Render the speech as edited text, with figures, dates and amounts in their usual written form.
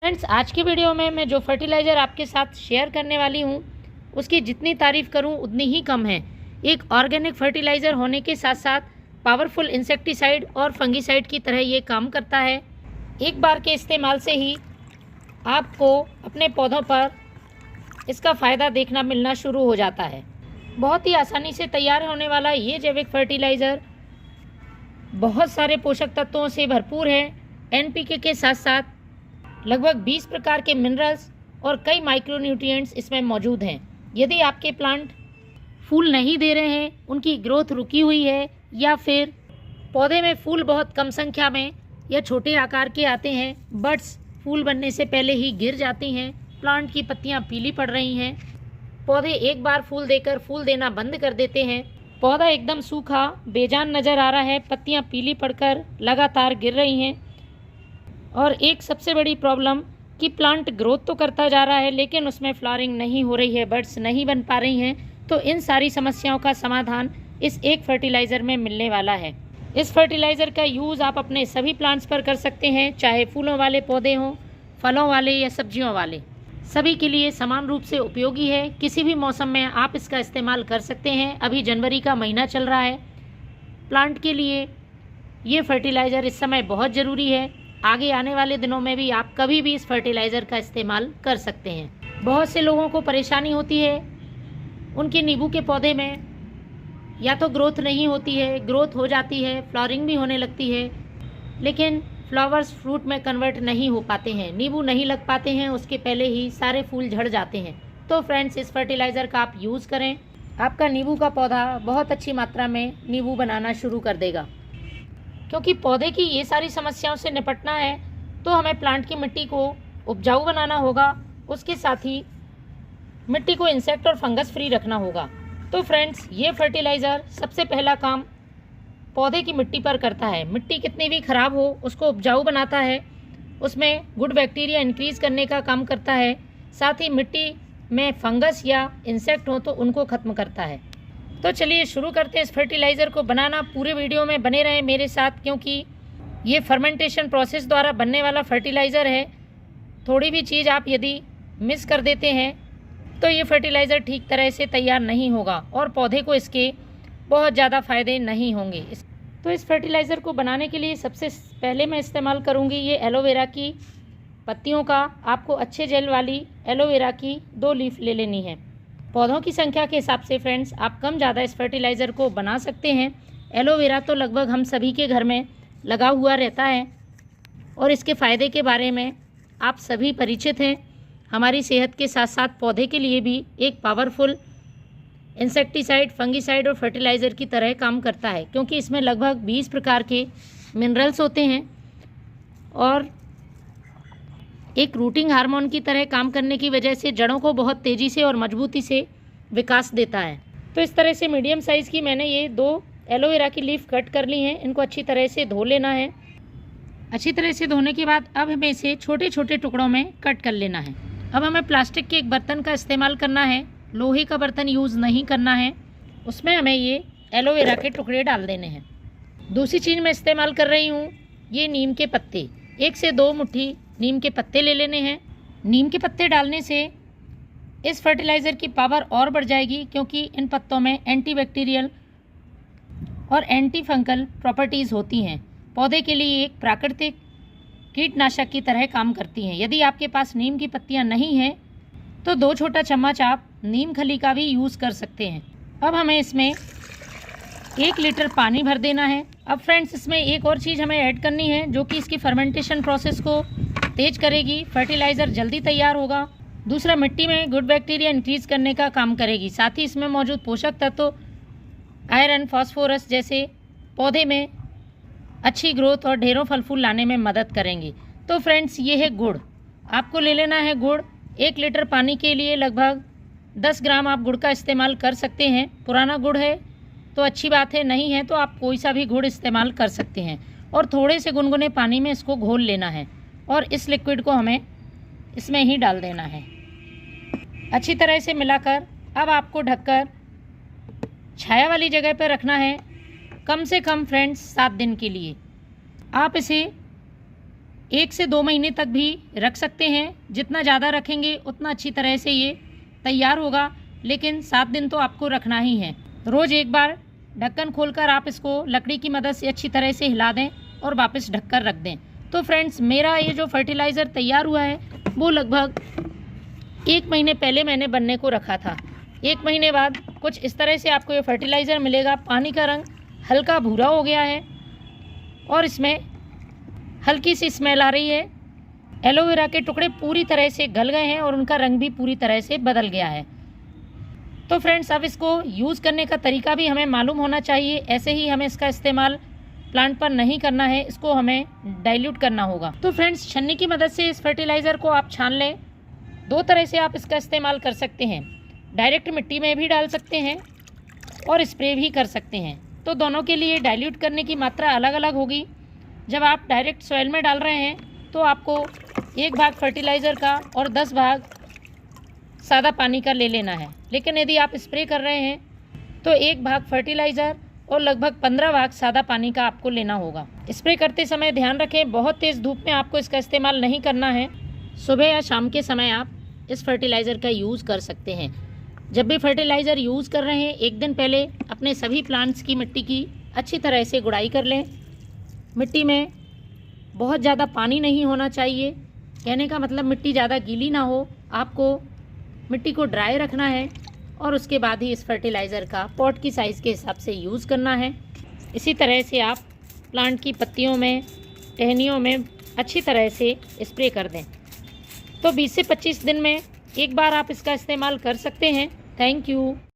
Friends, आज की video में मैं जो फर्टिलाइज़र आपके साथ शेयर करने वाली हूँ उसकी जितनी तारीफ़ करूँ उतनी ही कम है। एक ऑर्गेनिक फर्टिलाइज़र होने के साथ साथ पावरफुल इंसेक्टिसाइड और फंगिसाइड की तरह ये काम करता है। एक बार के इस्तेमाल से ही आपको अपने पौधों पर इसका फ़ायदा देखना मिलना शुरू हो जाता है। बहुत ही आसानी से तैयार होने वाला ये जैविक फर्टिलाइज़र बहुत सारे पोषक तत्वों से भरपूर है। NPK के साथ साथ लगभग 20 प्रकार के मिनरल्स और कई माइक्रोन्यूट्रिएंट्स इसमें मौजूद हैं। यदि आपके प्लांट फूल नहीं दे रहे हैं, उनकी ग्रोथ रुकी हुई है, या फिर पौधे में फूल बहुत कम संख्या में या छोटे आकार के आते हैं, बड्स फूल बनने से पहले ही गिर जाती हैं, प्लांट की पत्तियां पीली पड़ रही हैं, पौधे एक बार फूल देकर फूल देना बंद कर देते हैं, पौधा एकदम सूखा बेजान नज़र आ रहा है, पत्तियां पीली पड़कर लगातार गिर रही हैं, और एक सबसे बड़ी प्रॉब्लम कि प्लांट ग्रोथ तो करता जा रहा है लेकिन उसमें फ्लावरिंग नहीं हो रही है, बड्स नहीं बन पा रही हैं। तो इन सारी समस्याओं का समाधान इस एक फर्टिलाइज़र में मिलने वाला है। इस फर्टिलाइज़र का यूज़ आप अपने सभी प्लांट्स पर कर सकते हैं, चाहे फूलों वाले पौधे हों, फलों वाले या सब्जियों वाले, सभी के लिए समान रूप से उपयोगी है। किसी भी मौसम में आप इसका इस्तेमाल कर सकते हैं। अभी जनवरी का महीना चल रहा है, प्लांट के लिए ये फर्टिलाइज़र इस समय बहुत ज़रूरी है। आगे आने वाले दिनों में भी आप कभी भी इस फर्टिलाइज़र का इस्तेमाल कर सकते हैं। बहुत से लोगों को परेशानी होती है, उनके नींबू के पौधे में या तो ग्रोथ नहीं होती है, ग्रोथ हो जाती है, फ्लावरिंग भी होने लगती है, लेकिन फ्लावर्स फ्रूट में कन्वर्ट नहीं हो पाते हैं, नींबू नहीं लग पाते हैं, उसके पहले ही सारे फूल झड़ जाते हैं। तो फ्रेंड्स, इस फर्टिलाइज़र का आप यूज़ करें, आपका नींबू का पौधा बहुत अच्छी मात्रा में नींबू बनाना शुरू कर देगा। क्योंकि पौधे की ये सारी समस्याओं से निपटना है तो हमें प्लांट की मिट्टी को उपजाऊ बनाना होगा, उसके साथ ही मिट्टी को इंसेक्ट और फंगस फ्री रखना होगा। तो फ्रेंड्स, ये फर्टिलाइज़र सबसे पहला काम पौधे की मिट्टी पर करता है। मिट्टी कितनी भी ख़राब हो उसको उपजाऊ बनाता है, उसमें गुड बैक्टीरिया इंक्रीज़ करने का काम करता है, साथ ही मिट्टी में फंगस या इंसेक्ट हो तो उनको ख़त्म करता है। तो चलिए शुरू करते हैं इस फर्टिलाइज़र को बनाना। पूरे वीडियो में बने रहें मेरे साथ, क्योंकि ये फर्मेंटेशन प्रोसेस द्वारा बनने वाला फर्टिलाइज़र है। थोड़ी भी चीज़ आप यदि मिस कर देते हैं तो ये फर्टिलाइज़र ठीक तरह से तैयार नहीं होगा और पौधे को इसके बहुत ज़्यादा फ़ायदे नहीं होंगे। तो इस फर्टिलाइज़र को बनाने के लिए सबसे पहले मैं इस्तेमाल करूँगी ये एलोवेरा की पत्तियों का। आपको अच्छे जेल वाली एलोवेरा की 2 लीफ ले लेनी है। पौधों की संख्या के हिसाब से फ्रेंड्स आप कम ज़्यादा इस फर्टिलाइज़र को बना सकते हैं। एलोवेरा तो लगभग हम सभी के घर में लगा हुआ रहता है और इसके फ़ायदे के बारे में आप सभी परिचित हैं। हमारी सेहत के साथ साथ पौधे के लिए भी एक पावरफुल इंसेक्टिसाइड, फंगिसाइड और फर्टिलाइज़र की तरह काम करता है, क्योंकि इसमें लगभग 20 प्रकार के मिनरल्स होते हैं और एक रूटिंग हार्मोन की तरह काम करने की वजह से जड़ों को बहुत तेज़ी से और मजबूती से विकास देता है। तो इस तरह से मीडियम साइज़ की मैंने ये 2 एलोवेरा की लीफ कट कर ली हैं। इनको अच्छी तरह से धो लेना है। अच्छी तरह से धोने के बाद अब हमें इसे छोटे छोटे टुकड़ों में कट कर लेना है। अब हमें प्लास्टिक के एक बर्तन का इस्तेमाल करना है, लोहे का बर्तन यूज़ नहीं करना है। उसमें हमें ये एलोवेरा के टुकड़े डाल देने हैं। दूसरी चीज़ मैं इस्तेमाल कर रही हूँ ये नीम के पत्ते। 1 से 2 मुट्ठी नीम के पत्ते ले लेने हैं। नीम के पत्ते डालने से इस फर्टिलाइज़र की पावर और बढ़ जाएगी, क्योंकि इन पत्तों में एंटीबैक्टीरियल और एंटी फंगल प्रॉपर्टीज़ होती हैं। पौधे के लिए एक प्राकृतिक कीटनाशक की तरह काम करती हैं। यदि आपके पास नीम की पत्तियां नहीं हैं तो 2 छोटा चम्मच आप नीम खली का भी यूज़ कर सकते हैं। अब हमें इसमें 1 लीटर पानी भर देना है। अब फ्रेंड्स, इसमें एक और चीज़ हमें ऐड करनी है जो कि इसकी फर्मेंटेशन प्रोसेस को तेज करेगी, फर्टिलाइज़र जल्दी तैयार होगा। दूसरा, मिट्टी में गुड बैक्टीरिया इंक्रीज़ करने का काम करेगी। साथ ही इसमें मौजूद पोषक तत्व आयरन, फास्फोरस जैसे पौधे में अच्छी ग्रोथ और ढेरों फल फूल लाने में मदद करेंगी। तो फ्रेंड्स, ये है गुड़। आपको ले लेना है गुड़। 1 लीटर पानी के लिए लगभग 10 ग्राम आप गुड़ का इस्तेमाल कर सकते हैं। पुराना गुड़ है तो अच्छी बात है, नहीं है तो आप कोई सा भी गुड़ इस्तेमाल कर सकते हैं। और थोड़े से गुनगुने पानी में इसको घोल लेना है और इस लिक्विड को हमें इसमें ही डाल देना है। अच्छी तरह से मिलाकर अब आपको ढककर छाया वाली जगह पर रखना है, कम से कम फ्रेंड्स 7 दिन के लिए। आप इसे 1 से 2 महीने तक भी रख सकते हैं। जितना ज़्यादा रखेंगे उतना अच्छी तरह से ये तैयार होगा, लेकिन 7 दिन तो आपको रखना ही है। रोज़ एक बार ढक्कन खोलकर आप इसको लकड़ी की मदद से अच्छी तरह से हिला दें और वापस ढककर रख दें। तो फ्रेंड्स, मेरा ये जो फर्टिलाइज़र तैयार हुआ है वो लगभग 1 महीने पहले मैंने बनने को रखा था। 1 महीने बाद कुछ इस तरह से आपको ये फर्टिलाइज़र मिलेगा। पानी का रंग हल्का भूरा हो गया है और इसमें हल्की सी स्मेल आ रही है। एलोवेरा के टुकड़े पूरी तरह से गल गए हैं और उनका रंग भी पूरी तरह से बदल गया है। तो फ्रेंड्स, अब इसको यूज़ करने का तरीका भी हमें मालूम होना चाहिए। ऐसे ही हमें इसका इस्तेमाल प्लांट पर नहीं करना है, इसको हमें डाइल्यूट करना होगा। तो फ्रेंड्स, छन्नी की मदद से इस फर्टिलाइज़र को आप छान लें। 2 तरह से आप इसका इस्तेमाल कर सकते हैं। डायरेक्ट मिट्टी में भी डाल सकते हैं और स्प्रे भी कर सकते हैं। तो दोनों के लिए डाइल्यूट करने की मात्रा अलग अलग होगी। जब आप डायरेक्ट सॉइल में डाल रहे हैं तो आपको 1 भाग फर्टिलाइज़र का और 10 भाग सादा पानी का ले लेना है। लेकिन यदि आप स्प्रे कर रहे हैं तो 1 भाग फर्टिलाइज़र और लगभग 15 भाग सादा पानी का आपको लेना होगा। स्प्रे करते समय ध्यान रखें, बहुत तेज़ धूप में आपको इसका इस्तेमाल नहीं करना है। सुबह या शाम के समय आप इस फर्टिलाइज़र का यूज़ कर सकते हैं। जब भी फर्टिलाइज़र यूज़ कर रहे हैं, 1 दिन पहले अपने सभी प्लांट्स की मिट्टी की अच्छी तरह से गुड़ाई कर लें। मिट्टी में बहुत ज़्यादा पानी नहीं होना चाहिए। कहने का मतलब मिट्टी ज़्यादा गीली ना हो, आपको मिट्टी को ड्राई रखना है और उसके बाद ही इस फर्टिलाइज़र का पॉट की साइज़ के हिसाब से यूज़ करना है। इसी तरह से आप प्लांट की पत्तियों में, टहनियों में अच्छी तरह से स्प्रे कर दें। तो 20 से 25 दिन में एक बार आप इसका इस्तेमाल कर सकते हैं। Thank you.